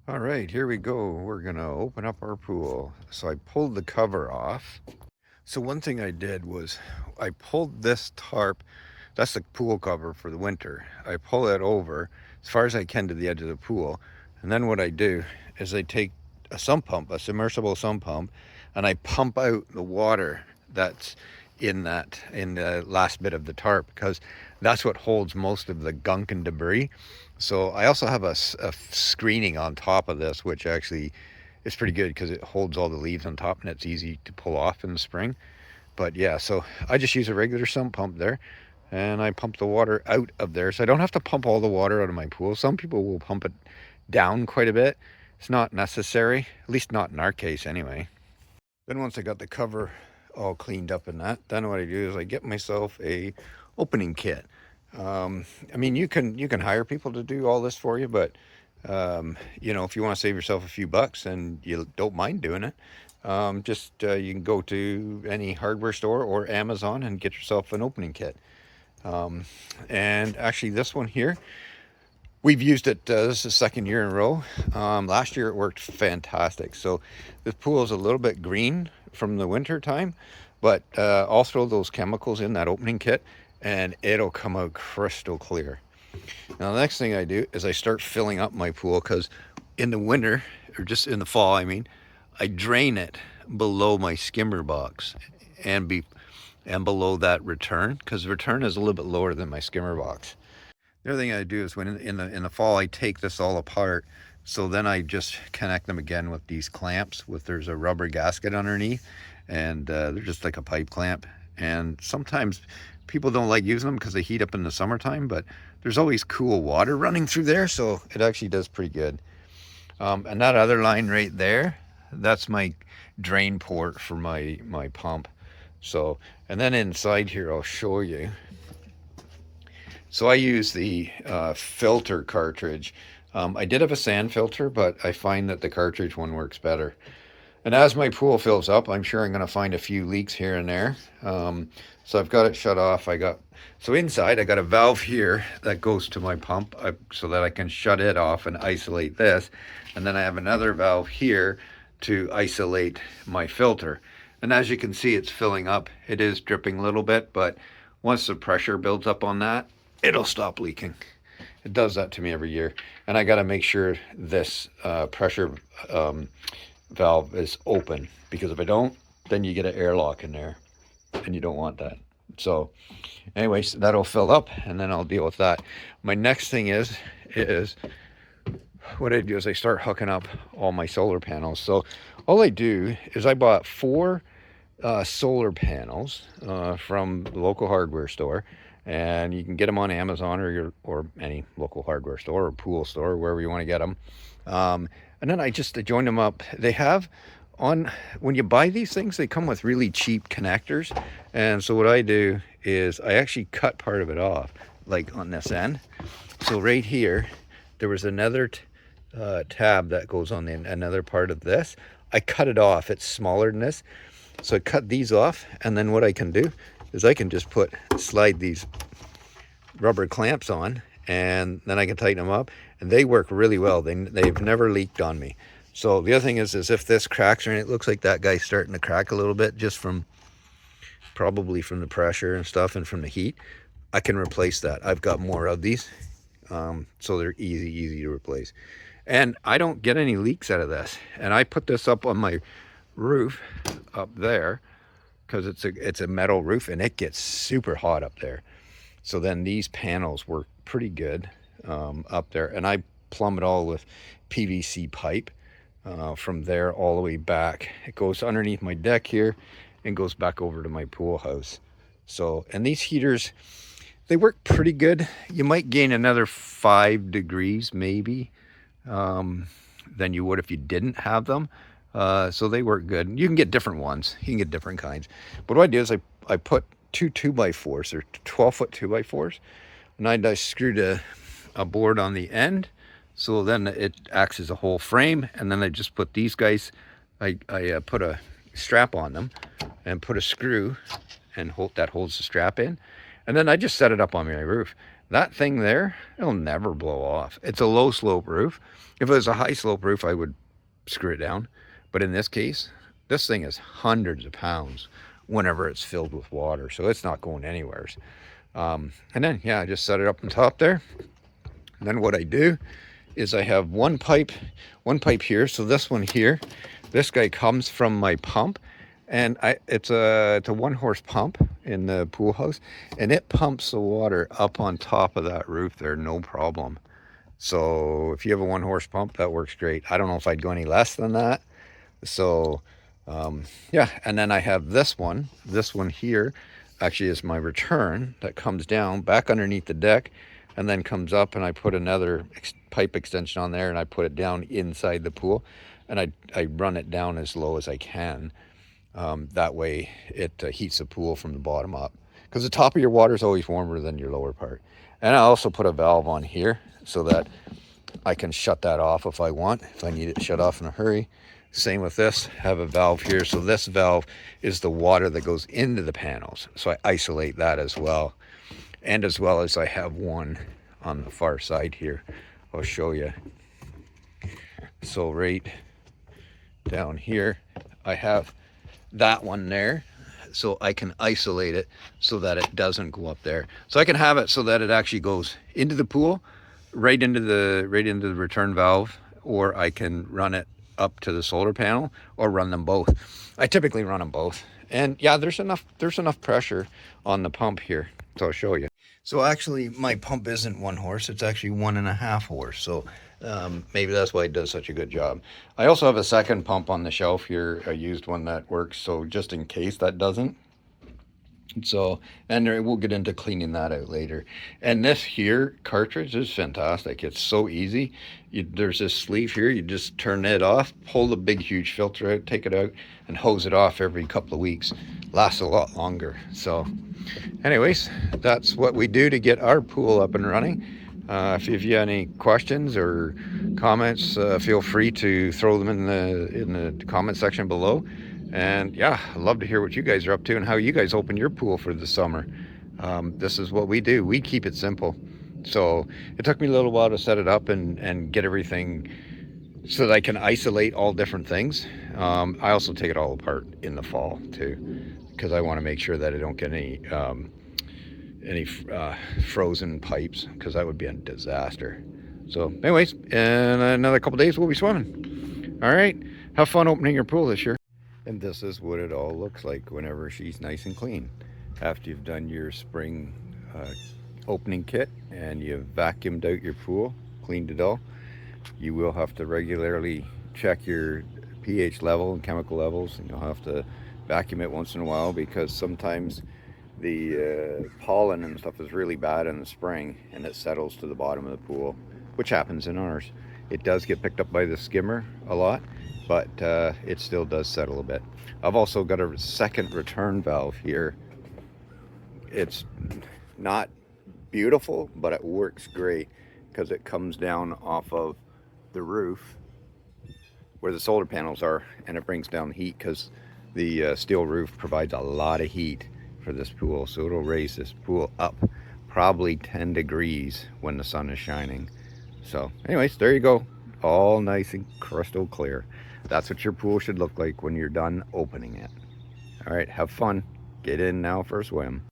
All right, here we go. We're going to open up our pool. So I pulled the cover off. So one thing I did was I pulled this tarp. That's the pool cover for the winter. I pull it over as far as I can to the edge of the pool. And then what I do is I take a sump pump, a submersible sump pump, and I pump out the water that's in the last bit of the tarp, because that's what holds most of the gunk and debris. So I also have a screening on top of this, which actually is pretty good because it holds all the leaves on top and it's easy to pull off in the spring. But yeah, so I just use a regular sump pump there, and I pump the water out of there. So I don't have to pump all the water out of my pool. Some people will pump it down quite a bit. It's not necessary, at least not in our case anyway. Then once I got the cover all cleaned up in that, then what I do is I get myself a opening kit. I mean, you can hire people to do all this for you, but if you want to save yourself a few bucks and you don't mind doing it, just you can go to any hardware store or Amazon and get yourself an opening kit. Um, and actually, this one here, we've used it. This is the second year in a row. Last year it worked fantastic. So this pool is a little bit green from the winter time, but I'll throw those chemicals in that opening kit and it'll come out crystal clear. Now the next thing I do is I start filling up my pool, because in the winter, or just in the fall, I mean, I drain it below my skimmer box and be and below that return, because the return is a little bit lower than my skimmer box. The other thing I do is when in the fall I take this all apart, so then I just connect them again with these clamps. There's a rubber gasket underneath, and they're just like a pipe clamp. And sometimes people don't like using them because they heat up in the summertime, but there's always cool water running through there, so it actually does pretty good. And that other line right there, that's my drain port for my pump. So, and then inside here I'll show you. So I use the filter cartridge. I did have a sand filter, but I find that the cartridge one works better. And as my pool fills up, I'm sure I'm going to find a few leaks here and there. So I've got it shut off. So inside I got a valve here that goes to my pump, so that I can shut it off and isolate this. And then I have another valve here to isolate my filter. And as you can see, it's filling up. It is dripping a little bit, but once the pressure builds up on that, it'll stop leaking. It does that to me every year. And I got to make sure this pressure valve is open, because if I don't, then you get an airlock in there, and you don't want that. So anyways, that'll fill up and then I'll deal with that. My next thing is what I do is I start hooking up all my solar panels. So all I do is I bought four solar panels from the local hardware store, and you can get them on Amazon or any local hardware store or pool store, wherever you want to get them. And then I joined them up. They have on When you buy these things, they come with really cheap connectors, and so what I do is I actually cut part of it off, like on this end. So right here, there was another tab that goes on another part of this. I cut it off. It's smaller than this. So I cut these off, and then what I can do is I can just slide these rubber clamps on, and then I can tighten them up, and they work really well. They've never leaked on me. So the other thing is if this cracks, or it looks like that guy's starting to crack a little bit, just probably from the pressure and stuff and from the heat, I can replace that. I've got more of these, so they're easy to replace. And I don't get any leaks out of this. And I put this up on my roof up there, because it's a metal roof and it gets super hot up there. So then these panels work pretty good up there, and I plumb it all with PVC pipe from there all the way back. It goes underneath my deck here and goes back over to my pool house. So, and these heaters, they work pretty good. You might gain another 5 degrees maybe than you would if you didn't have them. So they work good. You can get different ones. You can get different kinds. But what I do is I put two 2x4s, or 12-foot 2x4s, and I screwed a board on the end, so then it acts as a whole frame. And then I just put these guys, I put a strap on them and put a screw and that holds the strap in, and then I just set it up on my roof. that thing there, it'll never blow off. It's a low slope roof. If it was a high slope roof, I would screw it down. But in this case, this thing is hundreds of pounds whenever it's filled with water. So it's not going anywhere. And then, yeah, I just set it up on top there. And then what I do is I have one pipe here. So this one here, this guy comes from my pump, and it's a 1-horse pump in the pool house, and it pumps the water up on top of that roof there, no problem. So if you have a 1-horse pump, that works great. I don't know if I'd go any less than that. So yeah, and then I have this one here actually is my return that comes down back underneath the deck and then comes up, and I put another pipe extension on there, and I put it down inside the pool, and I run it down as low as I can. That way it heats the pool from the bottom up, because the top of your water is always warmer than your lower part. And I also put a valve on here so that I can shut that off if I want, if I need it shut off in a hurry. Same with this, have a valve here. So this valve is the water that goes into the panels. So I isolate that as well. And as well as I have one on the far side here. I'll show you. So right down here, I have that one there. So I can isolate it so that it doesn't go up there. So I can have it so that it actually goes into the pool, right into the return valve, or I can run it up to the solar panel, or run them both. I typically run them both. And yeah, there's enough pressure on the pump here. So I'll show you. So actually my pump isn't 1 horse, it's actually 1.5 horse. So maybe that's why it does such a good job. I also have a second pump on the shelf here, a used one that works, so just in case that doesn't. So, and we'll get into cleaning that out later. And this here cartridge is fantastic. It's so easy. There's this sleeve here, you just turn it off, pull the big huge filter out, take it out, and hose it off every couple of weeks. Lasts a lot longer. So anyways, that's what we do to get our pool up and running. If you have any questions or comments, feel free to throw them in the comment section below. And yeah, I'd love to hear what you guys are up to and how you guys open your pool for the summer. This is what we do. We keep it simple. So it took me a little while to set it up and get everything so that I can isolate all different things. I also take it all apart in the fall too, because I want to make sure that I don't get any frozen pipes, because that would be a disaster. So anyways, in another couple days we'll be swimming. All right, have fun opening your pool this year. And this is what it all looks like whenever she's nice and clean. After you've done your spring opening kit and you've vacuumed out your pool, cleaned it all, you will have to regularly check your pH level and chemical levels, and you'll have to vacuum it once in a while, because sometimes the pollen and stuff is really bad in the spring and it settles to the bottom of the pool, which happens in ours. It does get picked up by the skimmer a lot, but it still does settle a bit. I've also got a second return valve here. It's not beautiful, but it works great because it comes down off of the roof where the solar panels are, and it brings down heat because the steel roof provides a lot of heat for this pool. So it'll raise this pool up probably 10 degrees when the sun is shining. So anyways, there you go. All nice and crystal clear. That's what your pool should look like when you're done opening it. All right, have fun. Get in now for a swim.